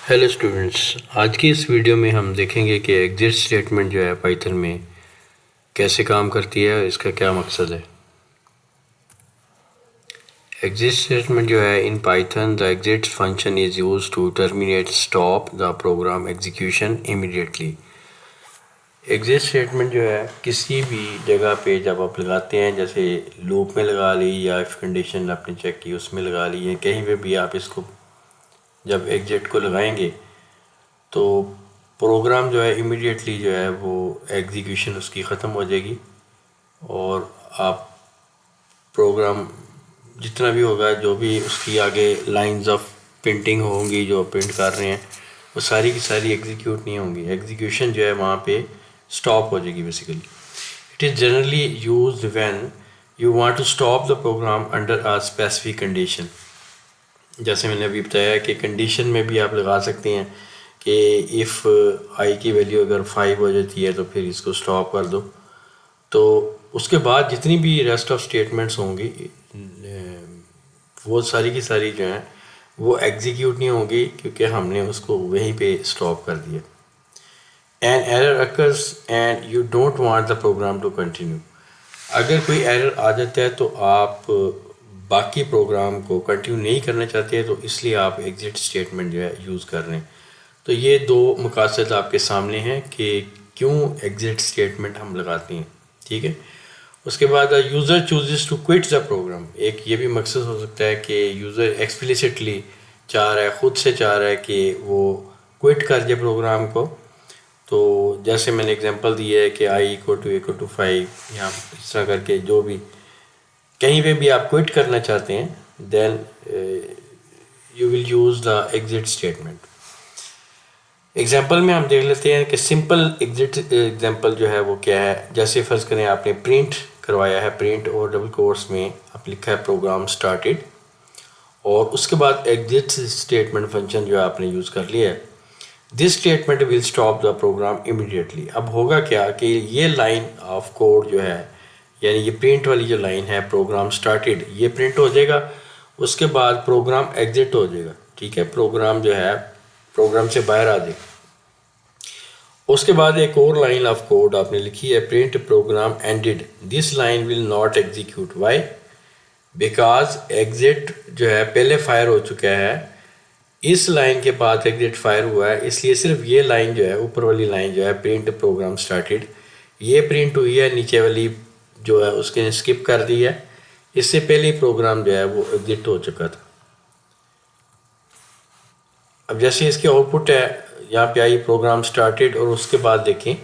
Hello students, आज की इस वीडियो में हम देखेंगे कि एग्जिट स्टेटमेंट जो है पाइथन में कैसे काम करती है और इसका क्या मकसद है। एग्जिट स्टेटमेंट जो है in Python the exit function is used to terminate stop the program execution immediately. Exit statement जो है किसी भी जगह पे जब आप लगाते हैं, जैसे लूप में लगा ली या इफ कंडीशन आपने चेक की उसमें लगा ली, या कहीं पे भी आप इसको जब एग्जिट को लगाएंगे तो प्रोग्राम जो है इमीडिएटली जो है वो एग्जीक्यूशन उसकी ख़त्म हो जाएगी और आप प्रोग्राम जितना भी होगा, जो भी उसकी आगे लाइंस ऑफ प्रिंटिंग होंगी जो प्रिंट कर रहे हैं, वो सारी की सारी एग्जीक्यूट नहीं होंगी। एग्जीक्यूशन जो है वहाँ पे स्टॉप हो जाएगी basically. It is generally used when you want to stop the program under a specific condition. जैसे मैंने अभी बताया कि कंडीशन में भी आप लगा सकते हैं कि इफ़ आई की वैल्यू अगर 5 हो जाती है तो फिर इसको स्टॉप कर दो। तो उसके बाद जितनी भी रेस्ट ऑफ स्टेटमेंट्स होंगी वो सारी की सारी जो हैं वो एग्जीक्यूट नहीं होंगी, क्योंकि हमने उसको वहीं पे स्टॉप कर दिया। An error occurs and you don't want the program to continue. अगर कोई एरर आ जाता है तो आप बाकी प्रोग्राम को कंटिन्यू नहीं करना चाहते हैं, तो इसलिए आप एग्जिट स्टेटमेंट जो है यूज़ कर रहे हैं। तो ये दो मकासद आपके सामने हैं कि क्यों एग्जिट स्टेटमेंट हम लगाते हैं, ठीक है। उसके बाद user chooses to quit the program. एक ये भी मकसद हो सकता है कि यूज़र एक्सप्लिसिटली चाह रहा है, ख़ुद से चाह रहा है कि वो क्विट कर दे प्रोग्राम को। तो जैसे मैंने एग्जांपल दी है कि आई इक्वल टू 5 या इस तरह करके जो भी कहीं पे भी आप क्विट करना चाहते हैं, then you will use the exit statement. Example में हम देख लेते हैं कि सिंपल एग्जिट एग्जांपल जो है वो क्या है। जैसे फ़र्ज़ करें आपने प्रिंट करवाया है, प्रिंट और डबल कोट्स में आप लिखा है प्रोग्राम स्टार्टेड, और उसके बाद एग्जिट स्टेटमेंट फंक्शन जो आपने यूज़ कर लिया है। This statement will stop the program immediately. अब होगा क्या कि ये लाइन ऑफ कोड जो है, यानी ये प्रिंट वाली जो लाइन है प्रोग्राम स्टार्टेड, ये प्रिंट हो जाएगा। उसके बाद प्रोग्राम एग्जिट हो जाएगा, ठीक है। प्रोग्राम जो है प्रोग्राम से बाहर आ जाएगा। उसके बाद एक और लाइन ऑफ कोड आपने लिखी है, print program ended. This line will not execute. Why? Because exit जो है पहले फायर हो चुका है, इस लाइन के बाद एग्जिट फायर हुआ है, इसलिए सिर्फ ये लाइन जो है ऊपर वाली लाइन जो है प्रिंट प्रोग्राम स्टार्टेड, ये प्रिंट हुई है, नीचे वाली जो है उसके स्किप कर दी है। इससे पहले प्रोग्राम जो है वो एग्जिट हो चुका था। अब जैसे इसकी आउटपुट है, यहाँ पे आई प्रोग्राम स्टार्टेड, और उसके बाद देखें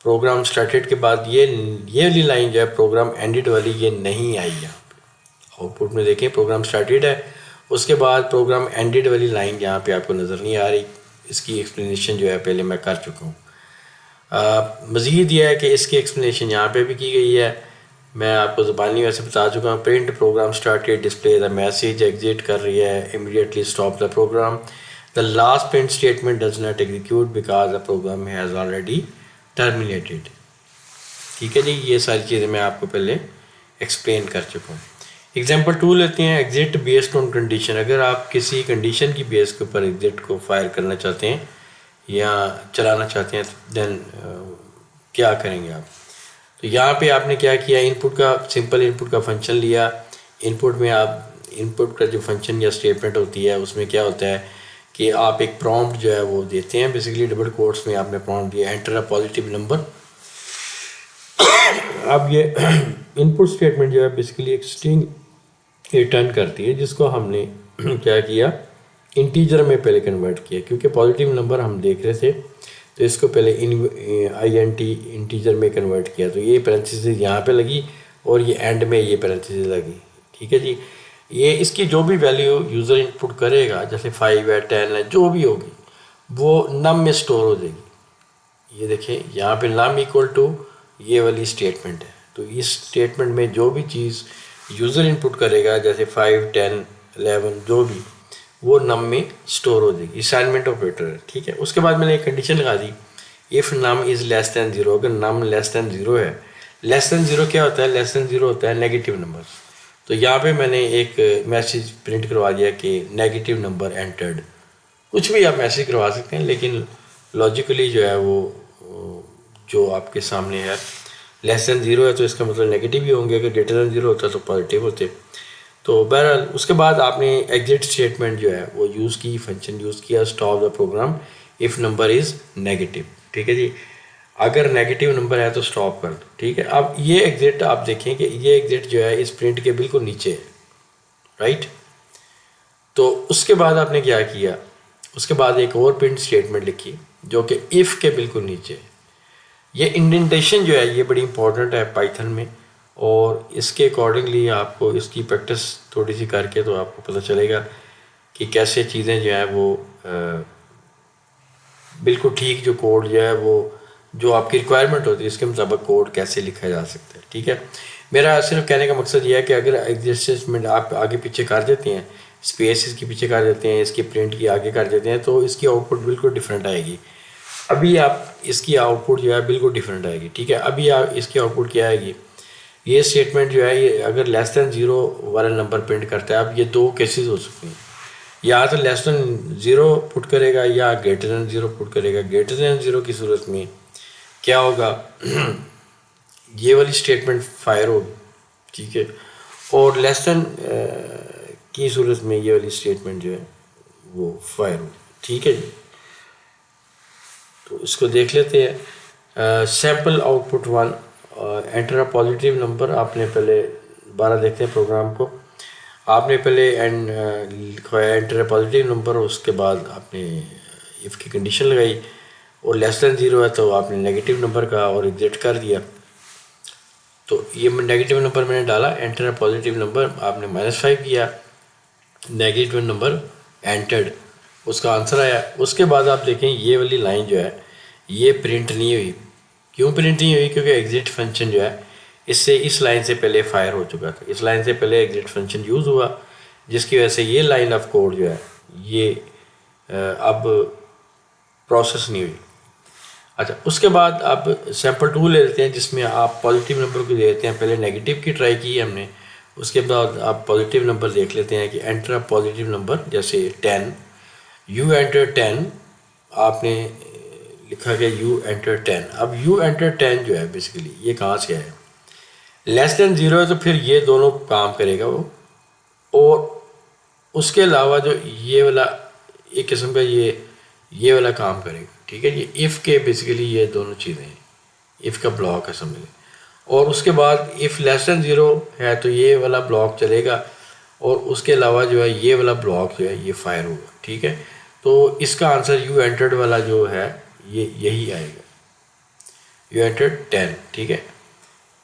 प्रोग्राम स्टार्टेड के बाद ये वाली लाइन जो है प्रोग्राम एंडेड वाली, ये नहीं आई। यहाँ पे आउटपुट में देखें प्रोग्राम स्टार्टेड है, उसके बाद प्रोग्राम एंडेड वाली लाइन यहाँ पे आपको नज़र नहीं आ रही। इसकी एक्सप्लेनेशन जो है पहले मैं कर चुका हूँ। मज़ीद यह है कि इसकी एक्सप्लेनेशन यहाँ पे भी की गई है, मैं आपको ज़बानी वैसे बता चुका हूँ। Print program started display the message, exit कर रही है, immediately stop the program. The last print statement does not execute because the program has already terminated. ठीक है जी, ये सारी चीज़ें मैं आपको पहले एक्सप्लेन कर चुका हूँ। एग्जाम्पल 2 लेते हैं, एग्जिट बेस्ड ऑन कंडीशन। अगर आप किसी कंडीशन की बेस के ऊपर एग्जिट को फायर करना चाहते हैं या चलाना चाहते हैं, देन क्या करेंगे आप। तो यहाँ पे आपने क्या किया, इनपुट का सिंपल इनपुट का फंक्शन लिया। इनपुट में आप इनपुट का जो फंक्शन या स्टेटमेंट होती है उसमें क्या होता है कि आप एक प्रॉम्प्ट जो है वो देते हैं। बेसिकली डबल कोट्स में आपने प्रॉम्प्ट दिया, एंटर अ पॉजिटिव नंबर। अब ये इनपुट स्टेटमेंट जो है बेसिकली एक स्ट्रिंग रिटर्न करती है, जिसको हमने क्या किया, इंटीजर में पहले कन्वर्ट किया। क्योंकि पॉजिटिव नंबर हम देख रहे थे तो इसको पहले INT इंटीजर में कन्वर्ट किया। तो ये पैरेंथेसिस यहाँ पे लगी और ये एंड में ये पैरेंथेसिस लगी। ठीक है जी, ये इसकी जो भी वैल्यू यूज़र इनपुट करेगा, जैसे 5 है 10 है, जो भी होगी वो नम में स्टोर हो जाएगी। ये देखें यहाँ पे नम इक्वल टू ये वाली स्टेटमेंट है। तो इस स्टेटमेंट में जो भी चीज़ यूज़र इनपुट करेगा, जैसे 5 10 11 जो भी, वो नम में स्टोर हो जाएगी। असाइनमेंट ऑपरेटर है, ठीक है। उसके बाद मैंने एक कंडीशन लगा दी, if num is less than 0। अगर नम लेस दैन 0 है, लेस दैन 0 क्या होता है, लेस दैन 0 होता है नेगेटिव नंबर। तो यहाँ पे मैंने एक मैसेज प्रिंट करवा दिया कि नेगेटिव नंबर एंटर्ड। कुछ भी आप मैसेज करवा सकते हैं, लेकिन लॉजिकली जो है वो जो आपके सामने है लेस दैन ज़ीरो है तो इसका मतलब नेगेटिव ही होंगे, अगर ग्रेटर दैन ज़ीरो होता तो पॉजिटिव होते। तो बहरहाल उसके बाद आपने एग्जिट स्टेटमेंट जो है वो यूज़ की, फंक्शन यूज़ किया, stop the program if number is negative. ठीक है जी, अगर नेगेटिव नंबर है तो स्टॉप कर दो। ठीक है, अब ये एग्जिट आप देखें कि ये एग्जिट जो है इस प्रिंट के बिल्कुल नीचे है, राइट। तो उसके बाद आपने क्या किया, उसके बाद एक और प्रिंट स्टेटमेंट लिखी जो कि इफ़ के बिल्कुल नीचे है। ये इंडेंटेशन जो है ये बड़ी इंपॉर्टेंट है पाइथन में, और इसके अकॉर्डिंगली आपको इसकी प्रैक्टिस थोड़ी सी करके तो आपको पता चलेगा कि कैसे चीज़ें जो है वो बिल्कुल ठीक जो कोड जो है वो जो आपकी रिक्वायरमेंट होती है इसके मुताबिक कोड कैसे लिखा जा सकता है। ठीक है, मेरा सिर्फ कहने का मकसद ये है कि अगर एग्जिस्टेंसमेंट आप आगे पीछे कर देते हैं, स्पेस इसके पीछे कर देते हैं, इसकी प्रिंट की आगे कर देते हैं, तो इसकी आउटपुट बिल्कुल डिफरेंट आएगी। अभी आप इसकी आउटपुट जो है बिल्कुल डिफरेंट आएगी। ठीक है, अभी आप इसकी आउटपुट क्या आएगी, ये स्टेटमेंट जो है ये अगर लेस दैन ज़ीरो वाला नंबर प्रिंट करता है, अब ये दो केसेस हो सकते हैं, या तो लेस दैन ज़ीरो पुट करेगा या ग्रेटर दैन ज़ीरो पुट करेगा। ग्रेटर दैन ज़ीरो की सूरत में क्या होगा ये वाली स्टेटमेंट फायर होगी। ठीक है, और लेस दैन की सूरत में ये वाली स्टेटमेंट जो है वो फायर होगी। ठीक है जी, तो इसको देख लेते हैं। Sample output one, enter a positive number. आपने पहले 12 देखते हैं प्रोग्राम को, आपने पहले लिखवाया एंटर अ पॉजिटिव नंबर, उसके बाद आपने इफ़ की कंडीशन लगाई और लेस दैन ज़ीरो है तो आपने नेगेटिव नंबर का और एग्जिट कर दिया। तो ये नेगेटिव नंबर मैंने डाला, एंटर अ पॉजिटिव नंबर, आपने -5 किया, नेगेटिव नंबर एंटर्ड, उसका आंसर आया। उसके बाद आप देखें ये वाली लाइन जो है ये प्रिंट नहीं हुई। क्यों प्रिंट नहीं हुई, क्योंकि एग्जिट फंक्शन जो है इससे इस लाइन से पहले फायर हो चुका था, इस लाइन से पहले एग्जिट फंक्शन यूज़ हुआ, जिसकी वजह से ये लाइन ऑफ कोड जो है ये अब प्रोसेस नहीं हुई। अच्छा, उसके बाद आप सैम्पल 2 ले लेते हैं जिसमें आप पॉजिटिव नंबर को दे देते हैं। पहले नेगेटिव की ट्राई की है हमने, उसके बाद आप पॉजिटिव नंबर देख लेते हैं कि एंटर अ पॉजिटिव नंबर, जैसे 10, यू एंटर 10, आपने लिखा गया यू एंटर 10। अब यू एंटर 10 जो है बेसिकली ये कहाँ से है, लेस दैन ज़ीरो है तो फिर ये दोनों काम करेगा वो, और उसके अलावा जो ये वाला एक किस्म का ये वाला काम करेगा। ठीक है, ये इफ़ के बेसिकली ये दोनों चीज़ें हैं, इफ़ का ब्लॉक है समझ लें, और उसके बाद इफ़ लेस दैन ज़ीरो है तो ये वाला ब्लॉक चलेगा, और उसके अलावा जो है ये वाला ब्लॉक जो है ये फायर होगा। ठीक है, तो इसका आंसर यू एंटर्ड वाला जो है ये यही आएगा, यू एंटर्ड 10। ठीक है,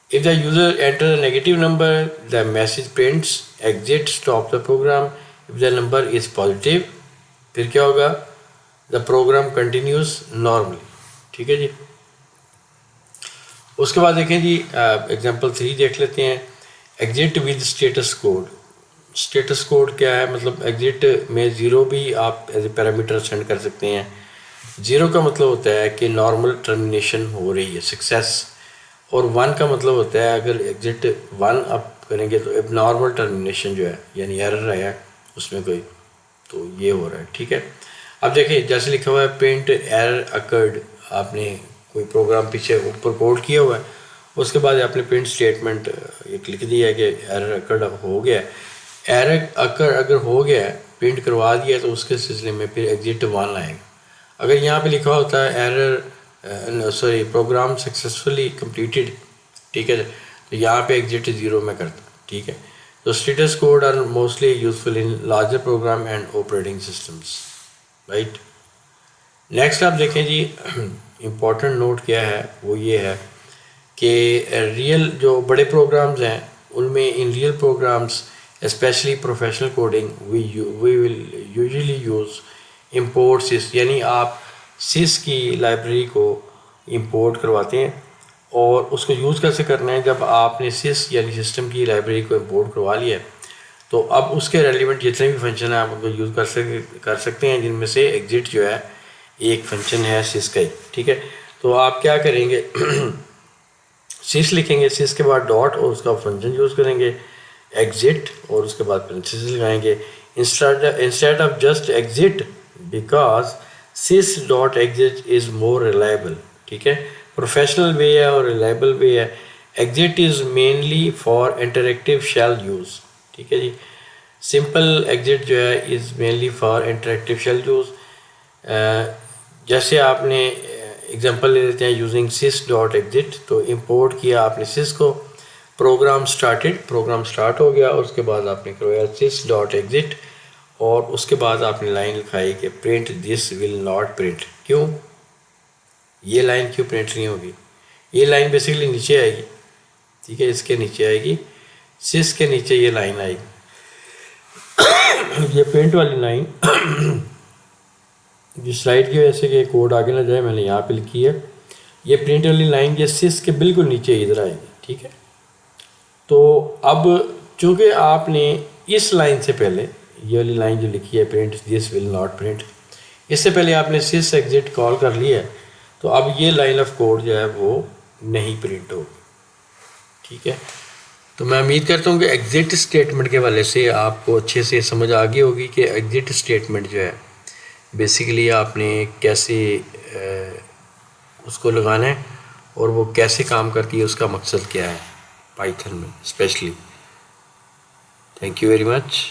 if the user enter a negative number the message prints exit stop the program, if the number is positive फिर क्या होगा, द प्रोग्राम कंटिन्यूज नॉर्मली। ठीक है जी, उसके बाद देखें जी एग्जांपल 3 देख लेते हैं, exit with status code. Status code क्या है, मतलब एग्जिट में ज़ीरो भी आप एज ए पैरामीटर सेंड कर सकते हैं। ज़ीरो का मतलब होता है कि नॉर्मल टर्मिनेशन हो रही है, सक्सेस, और 1 का मतलब होता है अगर एग्जिट 1 आप करेंगे तो अब नॉर्मल टर्मिनेशन जो है यानी एरर आया उसमें कोई, तो ये हो रहा है। ठीक है, अब देखिए जैसे लिखा हुआ है प्रिंट एरर अकर्ड, आपने कोई प्रोग्राम पीछे ऊपर कोड किया हुआ है, उसके बाद आपने प्रिंट स्टेटमेंट एक लिख दिया है कि एरर अकर्ड हो गया है। एरर अकर अगर हो गया है, प्रिंट करवा दिया, तो उसके सिलसिले में फिर एग्जिट 1 आएगा। अगर यहाँ पे लिखा होता है error sorry program successfully completed, ठीक है, तो यहाँ पे एग्जिट 0 में करता। ठीक है, तो status code are mostly useful in larger program and operating systems, right. Next आप देखें जी इम्पोर्टेंट नोट क्या है, वो ये है कि रियल जो बड़े प्रोग्राम्स हैं उनमें, in real programs specially professional coding we will usually use import sys, यानी आप सिस की लाइब्रेरी को इंपोर्ट करवाते हैं, और उसको यूज़ कैसे करना है, जब आपने सिस यानी सिस्टम की लाइब्रेरी को इंपोर्ट करवा लिया तो अब उसके रेलिवेंट जितने भी फंक्शन हैं आप उनको यूज़ कर सकते हैं, जिनमें से एग्जिट जो है एक फंक्शन है सिस का ही। ठीक है, तो आप क्या करेंगे सिस लिखेंगे, सिस के बाद डॉट और उसका फंक्शन यूज़ करेंगे एग्जिट, और उसके बाद पैरेंथेसिस लगाएंगे। Instead of just exit because sys.exit is more reliable, ठीक है, प्रोफेशनल वे है और रिलायबल वे है। Exit is mainly for interactive shell use, ठीक है जी। सिंपल एग्जिट जो है is mainly for interactive shell use. जैसे आपने एग्जांपल ले लेते हैं यूजिंग sys.exit, तो इंपोर्ट किया आपने sys को, प्रोग्राम स्टार्ट हो गया, उसके बाद आपने करवाया sys.exit और उसके बाद आपने लाइन लिखाई कि print this will not print. क्यों ये लाइन क्यों प्रिंट नहीं होगी? ये लाइन बेसिकली नीचे आएगी, ठीक है, इसके नीचे आएगी, sys के नीचे ये लाइन आएगी। ये प्रिंट वाली लाइन जिस स्लाइड की वजह से कि कोड आगे ना जाए मैंने यहाँ पे लिखी है, ये प्रिंट वाली लाइन ये sys के बिल्कुल नीचे इधर आएगी, ठीक है। तो अब चूँकि आपने इस लाइन से पहले ये वाली लाइन जो लिखी है print this will not print, इससे पहले आपने sys exit कॉल कर लिया है, तो अब ये लाइन ऑफ कोड जो है वो नहीं प्रिंट होगी, ठीक है। तो मैं उम्मीद करता हूँ कि एग्जिट स्टेटमेंट के वाले से आपको अच्छे से समझ आ गई होगी कि एग्जिट स्टेटमेंट जो है बेसिकली आपने कैसे उसको लगाना है और वो कैसे काम करती है, उसका मकसद क्या है पाइथन में specially. Thank you very much.